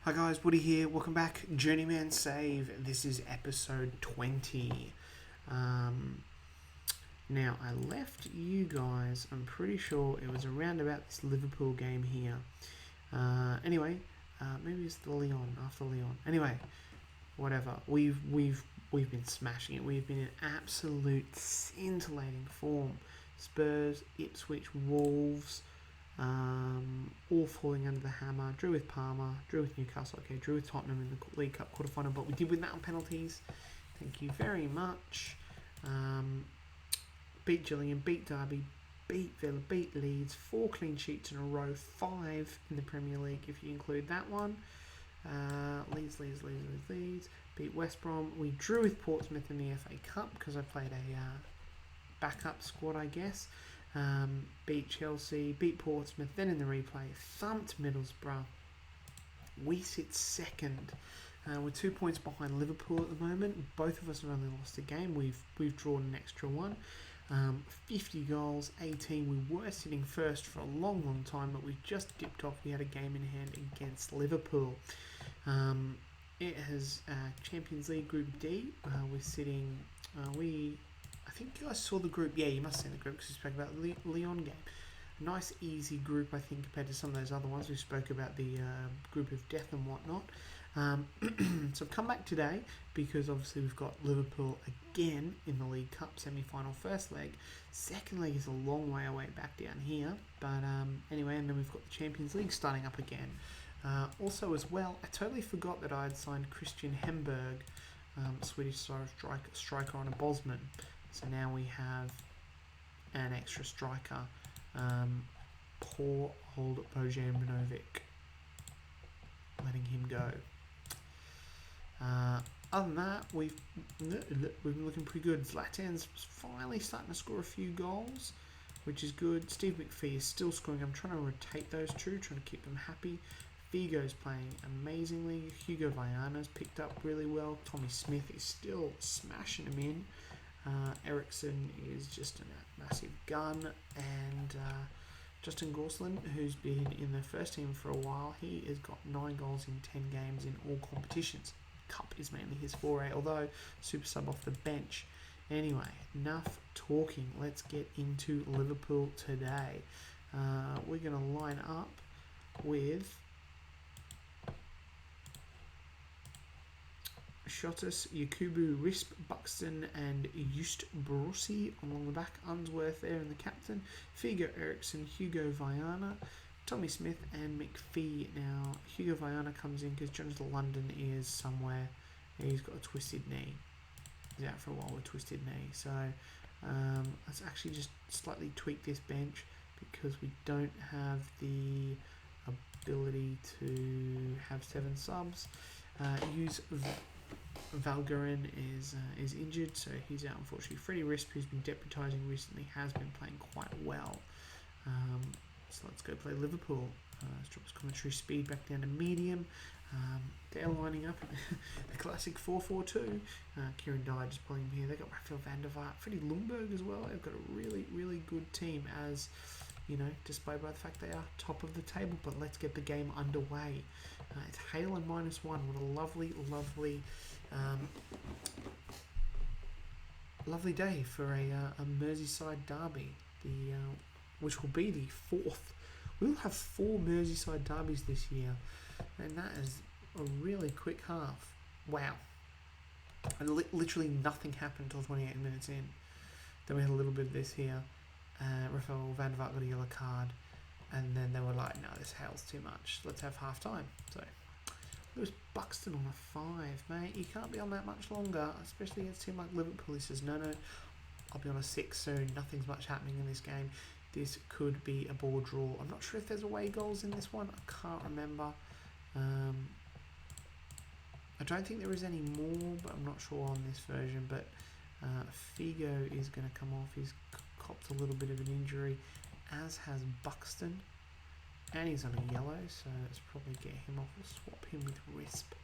Hi guys, Woody here. Welcome back, Journeyman Save. This is episode 20. Um, Now, I left you guys, I'm pretty sure it was around about this Liverpool game here. Maybe it's the Lyon, after Lyon. Anyway, whatever. We've been smashing it. We've been in absolute scintillating form. Spurs, Ipswich, Wolves, all falling under the hammer. Drew with Parma, drew with Newcastle, okay, drew with Tottenham in the League Cup quarterfinal, but we did win that on penalties. Thank you very much. Beat Gillingham, beat Derby, beat Villa, beat Leeds, 4 clean sheets in a row, 5 in the Premier League if you include that one. Leeds. Beat West Brom. We drew with Portsmouth in the FA Cup because I played a backup squad, I guess. Beat Chelsea, beat Portsmouth, then in the replay, thumped Middlesbrough. We sit second. We're 2 points behind Liverpool at the moment. Both of us have only lost a game. We've drawn an extra one. 50 goals, 18. We were sitting first for a long time, but we just dipped off. We had a game in hand against Liverpool. It has Champions League Group D. We're sitting... I think you guys saw the group. Yeah, you must have seen the group because we spoke about the Lyon game. A nice, easy group, I think, compared to some of those other ones. We spoke about the group of death and whatnot. So I've come back today because obviously we've got Liverpool again in the League Cup semi-final first leg. Second leg is a long way away back down here. But anyway, and then we've got the Champions League starting up again. Also as well, I totally forgot that I had signed Christian Hemberg, Swedish striker on a Bosman. So now we have an extra striker. Poor old Bojan Minovic. Letting him go. Other than that, we've been looking pretty good. Zlatan's finally starting to score a few goals, which is good. Steve McPhee is still scoring. I'm trying to rotate those two, trying to keep them happy. Figo's playing amazingly. Hugo Viana's picked up really well. Tommy Smith is still smashing them in. Ericsson is just a massive gun, and Justin Gorslin, who's been in the first team for a while, he has got 9 goals in 10 games in all competitions. Cup is mainly his foray, although super sub off the bench. Anyway, enough talking. Let's get into Liverpool today. We're going to line up with Shotus, Yakubu, Risp, Buxton and Just Borussi along the back. Unsworth there in the captain. Figo, Ericsson, Hugo Viana, Tommy Smith and McPhee. Now, Hugo Viana comes in because Jonathan London is somewhere. He's got a twisted knee. He's out for a while with a twisted knee. So, let's actually just slightly tweak this bench because we don't have the ability to have 7 subs. Valgarin is injured, so he's out unfortunately. Freddie Risp, who's been deputising recently, has been playing quite well. So let's go play Liverpool. Let's drop his commentary speed back down to medium. They're lining up the classic 4-4-2. Kieran Dyer just pulling him here. They've got Rafael van der Vaart, Freddie Lundberg as well. They've got a really, really good team, as you know, displayed by the fact they are top of the table. But let's get the game underway. It's Hale and -1. What a lovely, lovely, lovely day for a Merseyside derby. Which will be the 4th. We'll have 4 Merseyside derbies this year, and that is a really quick half. Wow. And literally nothing happened until 28 minutes in. Then we had a little bit of this here. Rafael van der Vaart got a yellow card, and then they were like, no, this Hale's too much. Let's have half time. So Lewis Buxton on a 5, mate. You can't be on that much longer, especially against a team like Liverpool. He says, no, I'll be on a 6 soon. Nothing's much happening in this game. This could be a ball draw. I'm not sure if there's away goals in this one. I can't remember. I don't think there is any more, but I'm not sure on this version. But Figo is going to come off. He's copped a little bit of an injury, as has Buxton. And he's on a yellow, so let's probably get him off. We'll swap him with Risp.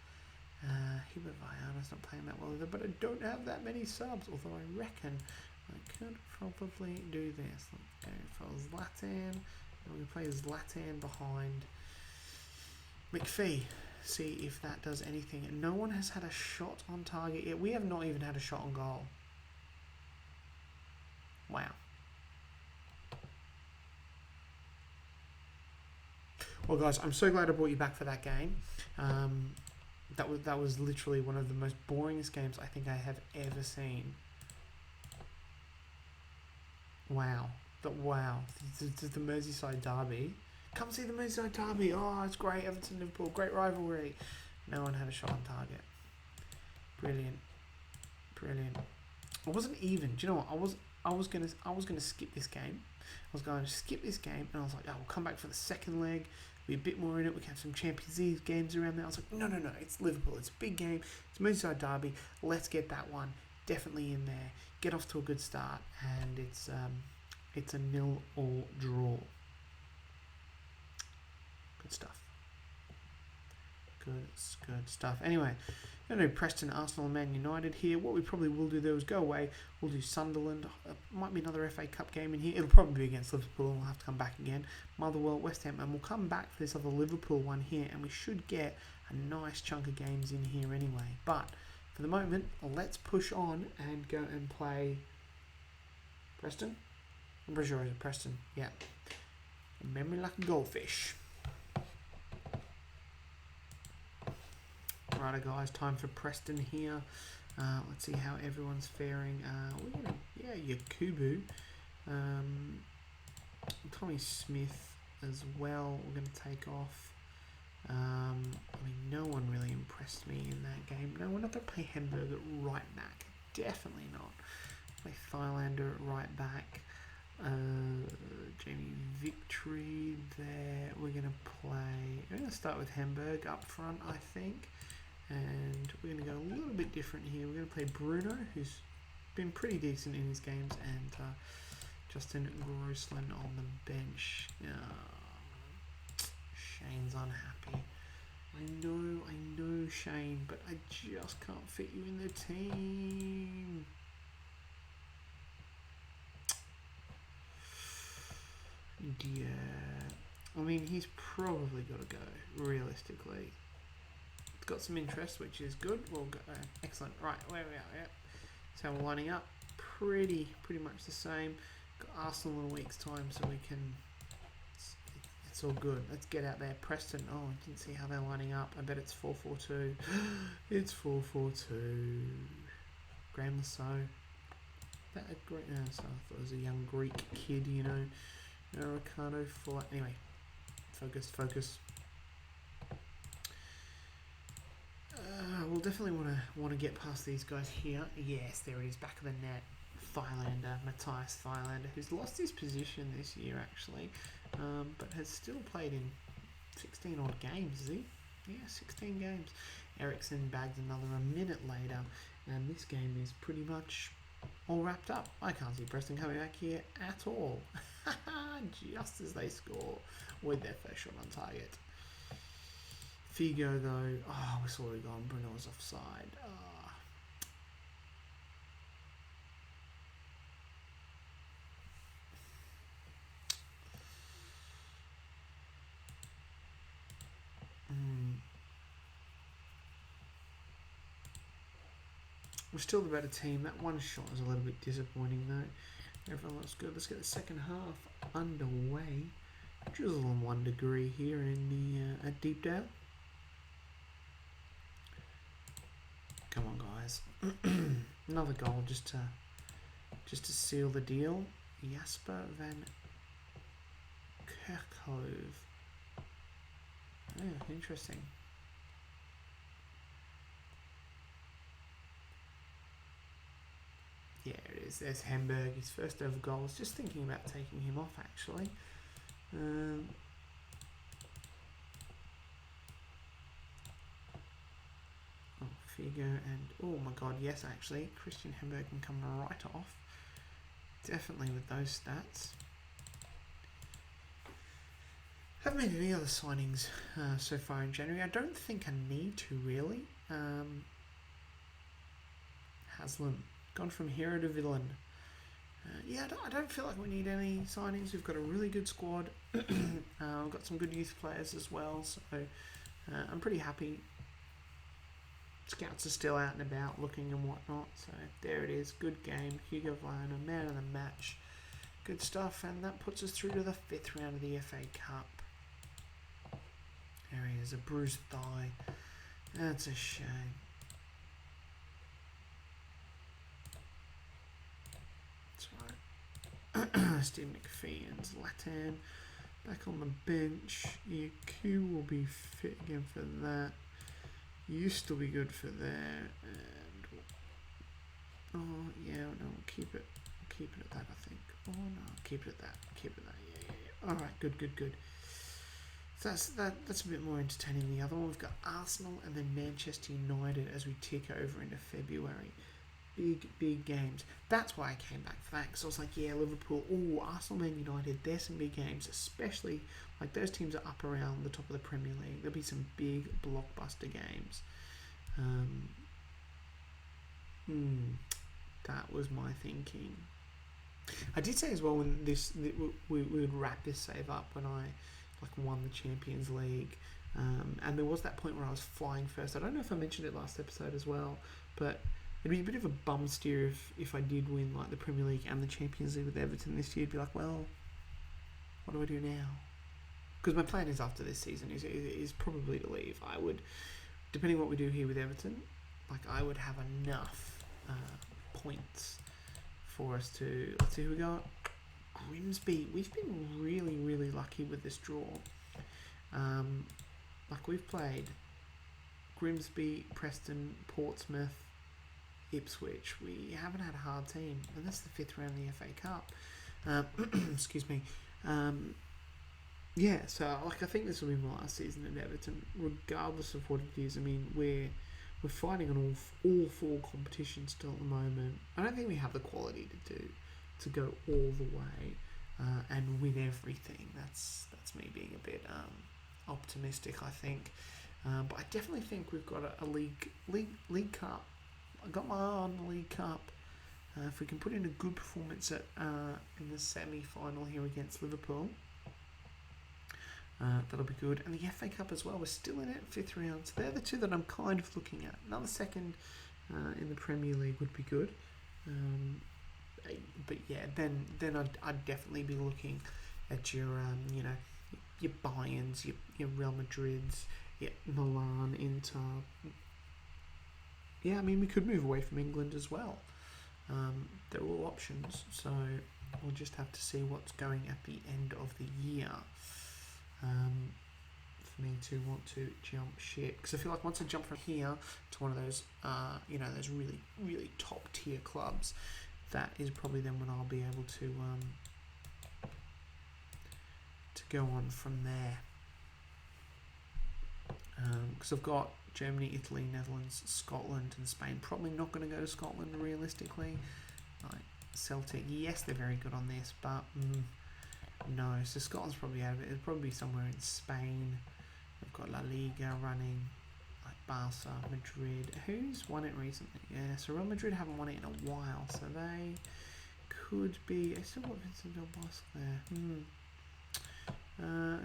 Hubert Viana's not playing that well either, but I don't have that many subs, although I reckon I could probably do this. Let's go for Zlatan. And we play Zlatan behind McPhee. see if that does anything. No one has had a shot on target yet. We have not even had a shot on goal. Wow. Well, guys, I'm so glad I brought you back for that game. That was literally one of the most boringest games I think I have ever seen. Wow. Wow. The Merseyside derby. Come see the Merseyside derby. Oh, it's great. Everton, Liverpool, great rivalry. No one had a shot on target. Brilliant. I wasn't even. Do you know what? I was gonna skip this game. I was going to skip this game, and I was like, oh, we'll come back for the second leg. Be a bit more in it. We can have some Champions League games around there. I was like, no. It's Liverpool. It's a big game. It's Merseyside derby. Let's get that one definitely in there. Get off to a good start, and it's a 0-0 draw. Good stuff. Good stuff. Anyway, I'm going to do Preston, Arsenal, and Man United here. What we probably will do, though, is go away. We'll do Sunderland. Might be another FA Cup game in here. It'll probably be against Liverpool, and we'll have to come back again. Motherwell, West Ham, and we'll come back for this other Liverpool one here, and we should get a nice chunk of games in here anyway. But for the moment, let's push on and go and play Preston. I'm pretty sure it's Preston. Yeah. Memory like a goldfish. Righto, guys, time for Preston here. Let's see how everyone's faring. Yakubu. Tommy Smith as well. We're going to take off. No one really impressed me in that game. No, we're not going to play Henberg at right back. Definitely not. Play Thylander at right back. Jamie Victory there. We're going to start with Henberg up front, I think. And we're going to go a little bit different here. We're going to play Bruno, who's been pretty decent in his games, and Justin Grossland on the bench. Shane's unhappy. I know, Shane, but I just can't fit you in the team. Yeah. He's probably got to go, realistically. Got some interest, which is good. We'll go. Excellent. Right, where we are. Yep. So we're lining up pretty much the same. Got Arsenal in a week's time, so we can. It's all good. Let's get out there. Preston. Oh, I didn't see how they're lining up. I bet it's 4-4-2. It's 4-4-2. Graham Lasso. That a great. So I thought it was a young Greek kid, Ricardo for. Anyway, focus. We'll definitely want to get past these guys here. Yes, there it is, back of the net. Matthias Thylander, who's lost his position this year actually, but has still played in 16 odd games, is he? Yeah, 16 games. Ericsson bags another a minute later, and this game is pretty much all wrapped up. I can't see Preston coming back here at all. Just as they score with their first shot on target. Figo though, we're sort of gone. Bruno was offside. We're still the better team. That one shot was a little bit disappointing though. Everyone looks good. Let's get the second half underway. Drizzle on 1 degree here in the at Deepdale. Come on, guys. Another goal just to seal the deal. Jasper van Kerkhove. Yeah, interesting. Yeah, it is. There's Hamburg, his first ever goal. I was just thinking about taking him off, actually. Figo and oh my god, yes, actually, Christian Hamburg can come right off. Definitely with those stats. Haven't made any other signings so far in January. I don't think I need to really. Haslam gone from hero to villain. I don't feel like we need any signings. We've got a really good squad. We've got some good youth players as well, so I'm pretty happy. Scouts are still out and about looking and whatnot. So there it is. Good game. Hugo Viana, man of the match. Good stuff. And that puts us through to the 5th round of the FA Cup. There he is. A bruised thigh. That's a shame. That's right. Steve McPhee's Latan. Back on the bench. EQ will be fit again for that. Used to be good for there. And oh yeah, no, keep it at that. I think. Oh no, keep it at that. Yeah. All right, good. So that's a bit more entertaining than the other one. We've got Arsenal and then Manchester United as we tick over into February. Big games. That's why I came back for that, because I was like, yeah, Liverpool, Arsenal, Man United, there's some big games, especially, like, those teams are up around the top of the Premier League. There'll be some big blockbuster games. That was my thinking. I did say as well when we would wrap this save up when I won the Champions League, and there was that point where I was flying first. I don't know if I mentioned it last episode as well, but it'd be a bit of a bum steer if I did win the Premier League and the Champions League with Everton this year. It'd be like, well, what do I do now? Because my plan is after this season is probably to leave. I would, depending on what we do here with Everton, I would have enough points for us to, let's see who we got. Grimsby. We've been really, really lucky with this draw. We've played Grimsby, Preston, Portsmouth, Ipswich. We haven't had a hard team, and that's the 5th round of the FA Cup. Excuse me. Yeah, so I think this will be my last season at Everton, regardless of what it is. I mean, we're fighting on all 4 competitions still at the moment. I don't think we have the quality to go all the way and win everything. That's me being a bit optimistic, I think. But I definitely think we've got a league cup. I got my eye on the League Cup. If we can put in a good performance in the semi-final here against Liverpool, that'll be good. And the FA Cup as well. We're still in it, 5th round. So they're the 2 that I'm kind of looking at. Another second in the Premier League would be good. But yeah, then I'd definitely be looking at your your Bayerns, your Real Madrids, your Milan, Inter. Yeah, I mean, we could move away from England as well. They're all options, so we'll just have to see what's going at the end of the year for me to want to jump ship. Because I feel like once I jump from here to one of those, those really, really top tier clubs, that is probably then when I'll be able to go on from there. Because I've got Germany, Italy, Netherlands, Scotland and Spain. Probably not going to go to Scotland realistically. Celtic, yes, they're very good on this, but no. So Scotland's probably out of it. It'll probably be somewhere in Spain. We've got La Liga running, like Barca, Madrid. Who's won it recently? Yeah, so Real Madrid haven't won it in a while, so they could be. I still got Vincent Del Bosque there.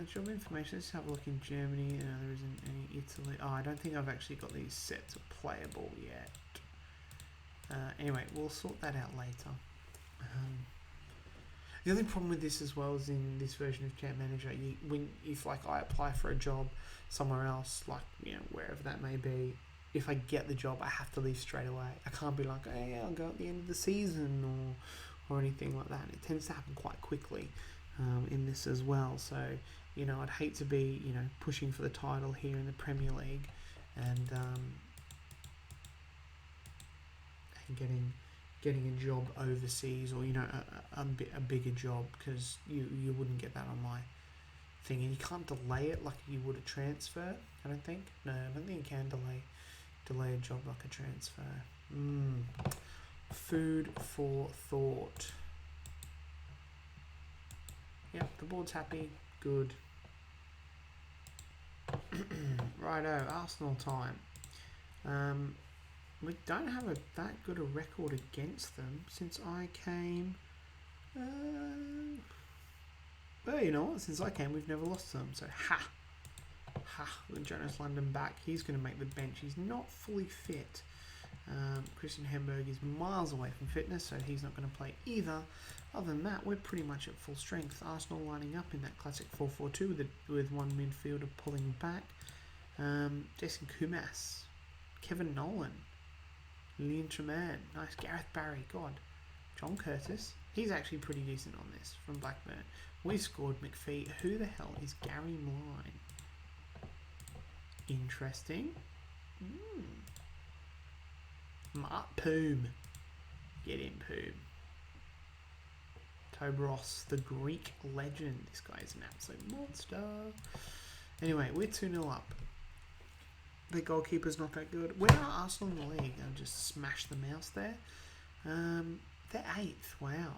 Job information. Let's have a look in Germany. There isn't any Italy. Oh, I don't think I've actually got these sets playable yet. Anyway, we'll sort that out later. The only problem with this as well is in this version of Champ Manager, if I apply for a job somewhere else, wherever that may be, if I get the job, I have to leave straight away. I can't be like, hey, I'll go at the end of the season or anything like that. It tends to happen quite quickly in this as well. So, I'd hate to be, pushing for the title here in the Premier League and getting a job overseas, or a bigger job, because you wouldn't get that on my thing, and you can't delay it like you would a transfer. I don't think. No, I don't think you can delay a job like a transfer. Food for thought. Yep, the board's happy. Good. Righto, Arsenal time. We don't have that good a record against them since I came. Well, you know what? Since I came, we've never lost them. So, Jonas London back. He's going to make the bench. He's not fully fit. Christian Hemberg is miles away from fitness, so he's not going to play either. Other than that, we're pretty much at full strength. Arsenal lining up in that classic 4-4-2 with one midfielder pulling back. Jason Kumas, Kevin Nolan, Liam Treman, nice. Gareth Barry, God. John Curtis, he's actually pretty decent on this from Blackburn. We scored McPhee. Who the hell is Gary Mline? Interesting. Mark Poom. Get in, Poom. Tobros, the Greek legend. This guy is an absolute monster. Anyway, we're 2-0 up. The goalkeeper's not that good. Where are Arsenal in the league? I'll just smash the mouse there. They're 8th. Wow.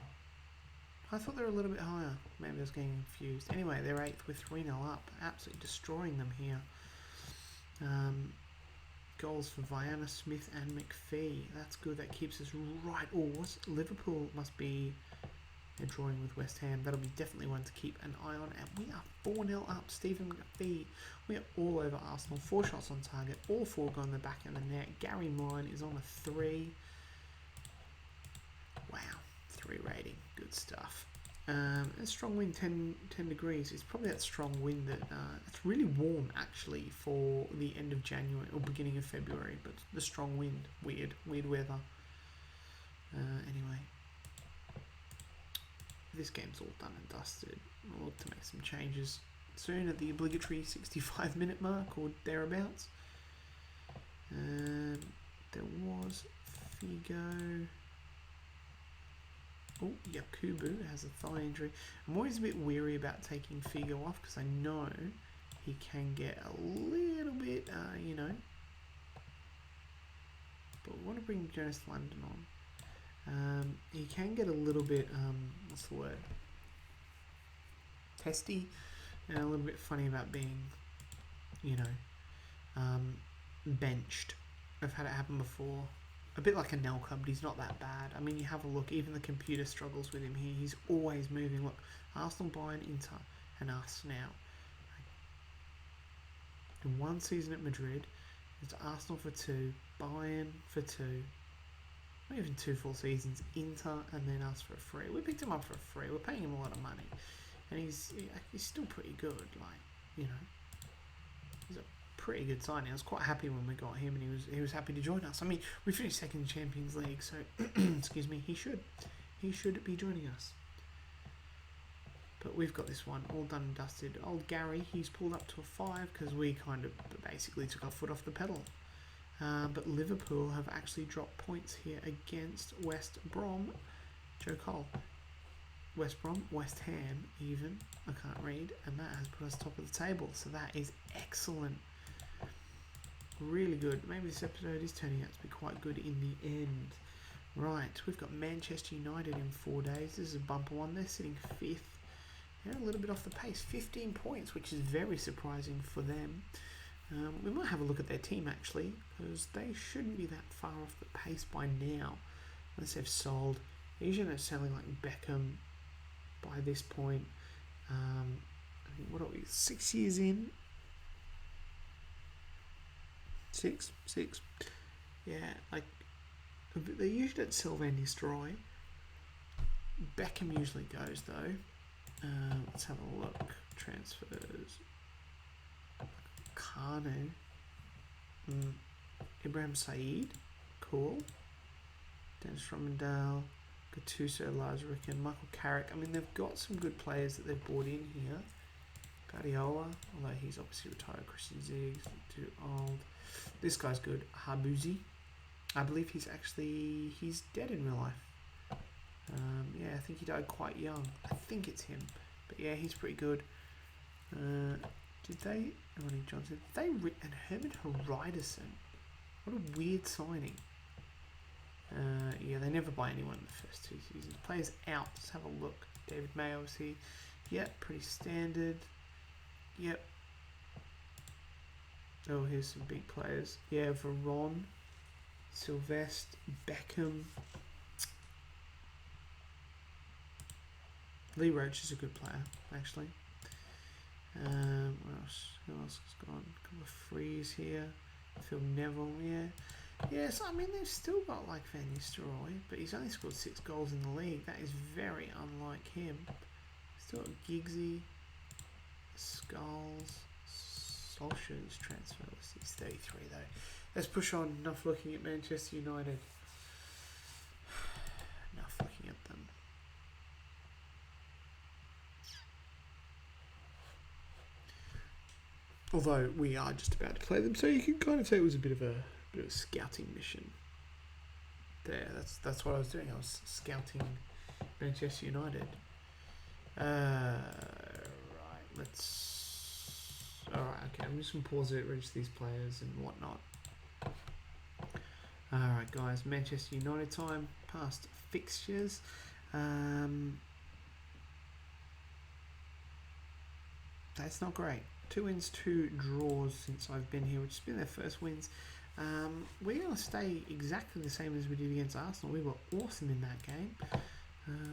I thought they were a little bit higher. Maybe I was getting confused. Anyway, they're 8th with 3-0 up. Absolutely destroying them here. Goals for Viana, Smith and McPhee. That's good. That keeps us right. Oh, Liverpool must be drawing with West Ham. That'll be definitely one to keep an eye on. And we are 4-0 up. Stephen McPhee. We are all over Arsenal. 4 shots on target. All 4 go in the back of the net. Gary Mline is on a 3. Wow. 3 rating. Good stuff. A strong wind, 10 degrees. It's probably that strong wind that it's really warm actually for the end of January or beginning of February, but the strong wind, weird weather. Anyway, this game's all done and dusted. We'll look to make some changes soon at the obligatory 65-minute mark or thereabouts. There was Figo. Oh, Yakubu has a thigh injury. I'm always a bit weary about taking Figo off because I know he can get a little bit, But we want to bring Jonas London on. He can get a little bit, what's the word? Testy and a little bit funny about being, benched. I've had it happen before. A bit like a Nelka, but he's not that bad. I mean, you have a look, even the computer struggles with him here. He's always moving. Look, Arsenal, Bayern, Inter, and us now. In one season at Madrid, it's Arsenal for 2, Bayern for 2, not even 2 full seasons, Inter, and then us for a free. We picked him up for a free. We're paying him a lot of money. And he's still pretty good. He's a pretty good signing. I was quite happy when we got him, and he was happy to join us. I mean, we finished second in Champions League, so excuse me, he should be joining us. But we've got this one all done and dusted. Old Gary, he's pulled up to a 5 because we kind of basically took our foot off the pedal. But Liverpool have actually dropped points here against West Brom. Joe Cole. West Brom, West Ham even, I can't read, and that has put us top of the table, so that is excellent. Really good. Maybe this episode is turning out to be quite good in the end. Right, we've got Manchester United in 4 days. This is a bumper one. They're sitting 5th. They're a little bit off the pace. 15 points, which is very surprising for them. We might have a look at their team actually, because they shouldn't be that far off the pace by now. Unless they've sold. Usually they're selling like Beckham by this point. I think, what are we, 6 years in? Six. Yeah, like they usually don't sell Van Nistelrooy. Beckham usually goes though. Let's have a look. Transfers. Kanu. Ibrahim Said. Cool. Dennis Romandale. Gattuso, Lazarick and Michael Carrick. I mean, they've got some good players that they've brought in here. Guardiola, although he's obviously retired. Christian Ziggs, too old. This guy's good. Habuzi. I believe he's dead in real life. Yeah, I think he died quite young. I think it's him. But yeah, he's pretty good. Ronnie Johnson. And Herman Hreiderson. What a weird signing. Yeah, they never buy anyone in the first 2 seasons. Players out. Let's have a look. David Mayo, obviously. Yep, pretty standard. Yep. Oh, here's some big players. Yeah, Veron, Sylvester, Beckham. Lee Roach is a good player, actually. What else? Who else has gone? A couple of frees here. Phil Neville, yeah. Yes, I mean, they've still got like Van Nistelrooy, but he's only scored 6 goals in the league. That is very unlike him. Still got Giggsy, Skulls, Solskjaer's transfer list. He's 33 though. Let's push on. Enough looking at Manchester United. Enough looking at them. Although we are just about to play them, so you can kind of say it was a bit of a scouting mission. There, that's what I was doing. I was scouting Manchester United. Right, let's. Alright, okay, I'm just gonna pause it, register these players and whatnot. Alright, guys, Manchester United time, past fixtures. That's not great. 2 wins, 2 draws since I've been here, which has been their first wins. We're going to stay exactly the same as we did against Arsenal. We were awesome in that game.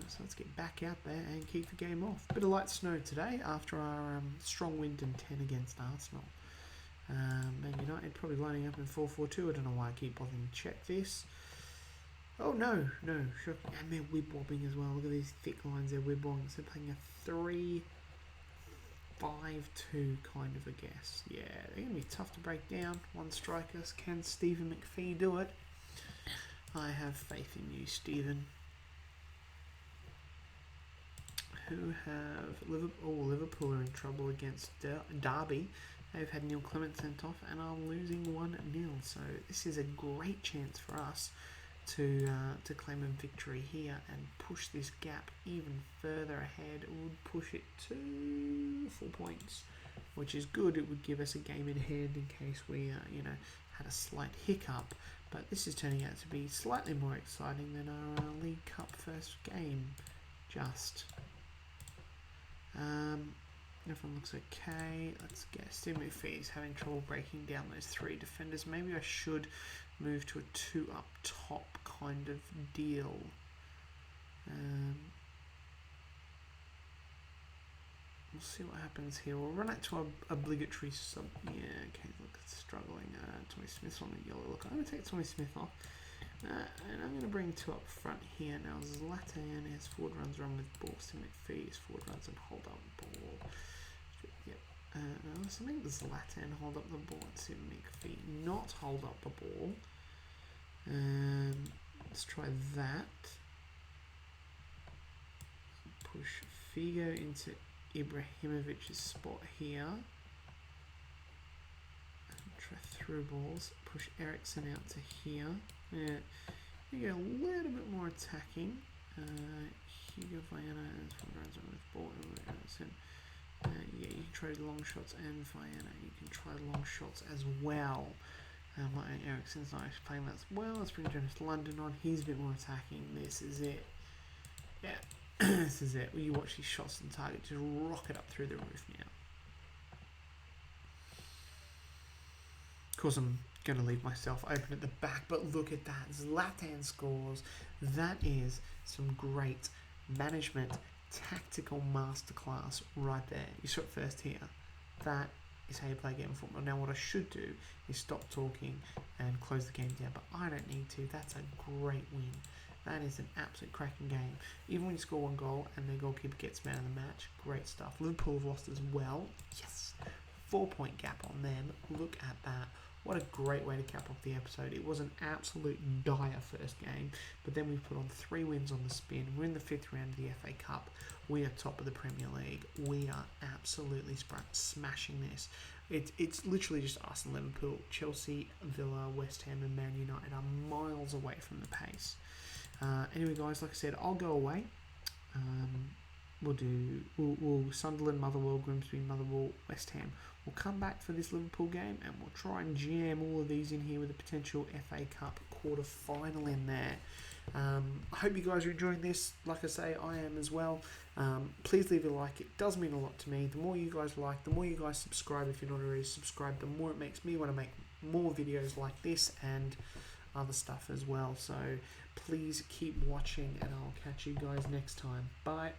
So let's get back out there and kick the game off. Bit of light snow today after our strong win in 10 against Arsenal. Man United probably lining up in 4-4-2. I don't know why I keep bothering to check this. Oh no, sure. And they're wib-wobbing as well. Look at these thick lines, they're wib-wobbing. So they're playing a 3-5-2 kind of a guess. Yeah, they're going to be tough to break down. One striker. Can Stephen McPhee do it? I have faith in you, Stephen. Who have Liverpool are in trouble against Derby. They've had Neil Clement sent off and are losing 1-0. So this is a great chance for us to claim a victory here and push this gap even further ahead. It would push it to 4 points, which is good. It would give us a game in hand in case we had a slight hiccup. But this is turning out to be slightly more exciting than our League Cup first game. Just. Everyone looks okay. Let's guess. Stephen McPhee is having trouble breaking down those 3 defenders. Maybe I should move to a 2 up top kind of deal. We'll see what happens here. We'll run it to an obligatory sub. Yeah, okay, look, it's struggling. Tommy Smith's on the yellow. Look, I'm going to take Tommy Smith off. And I'm going to bring 2 up front here. Now, Zlatan has forward runs run with ball. Stephen McPhee is forward runs and hold up ball. Yep. So make Zlatan hold up the ball and Stephen McPhee not hold up the ball. Let's try that. Push Figo into Ibrahimovic's spot here. Try through balls. Push Ericsson out to here. Yeah, you get a little bit more attacking. Hugo Viana and runs on with ball. Yeah, you can try long shots and Viana. You can try long shots as well. Ericsson's not actually playing that as well. Let's bring Jonas London on. He's a bit more attacking. This is it. Yeah, this is it. Well, you watch these shots on target just rocket up through the roof now. Of course, I'm going to leave myself open at the back, but look at that. Zlatan scores. That is some great management, tactical masterclass right there. You saw it first here. That is how you play a game of football. Now, what I should do is stop talking and close the game down, but I don't need to. That's a great win. That is an absolute cracking game. Even when you score 1 goal and the goalkeeper gets man of the match, great stuff. Liverpool have lost as well. Yes. 4-point gap on them. Look at that. What a great way to cap off the episode. It was an absolute dire first game, but then we put on 3 wins on the spin. We're in the 5th round of the FA Cup. We are top of the Premier League. We are absolutely smashing this. It's literally just us and Liverpool. Chelsea, Villa, West Ham and Man United are miles away from the pace. Anyway, guys, like I said, I'll go away. We'll Sunderland, Motherwell, Grimsby, Motherwell, West Ham. We'll come back for this Liverpool game and we'll try and jam all of these in here with a potential FA Cup quarter final in there. I hope you guys are enjoying this. Like I say, I am as well. Please leave a like. It does mean a lot to me. The more you guys like, the more you guys subscribe if you're not already subscribed, the more it makes me want to make more videos like this and other stuff as well. So please keep watching and I'll catch you guys next time. Bye.